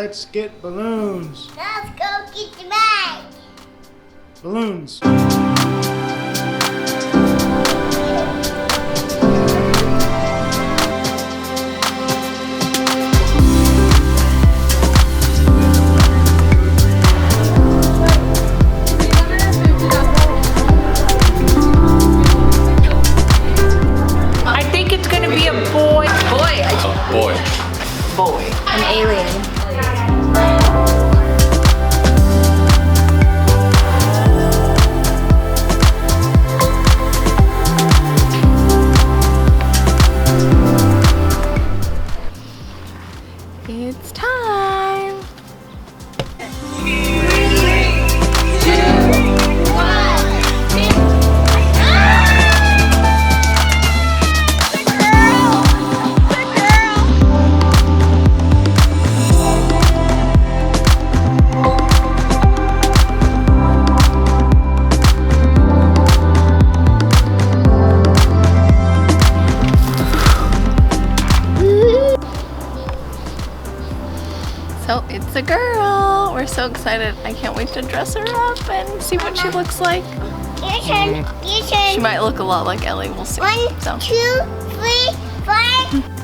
Let's get balloons. Let's go get the bag. Balloons. I think it's gonna be a boy. Boy. Boy. An alien. It's time. So it's a girl. We're so excited. I can't wait to dress her up and see what she looks like. Your turn. Your turn. She might look a lot like Ellie. We'll see. 1, So. 2, 3, 4.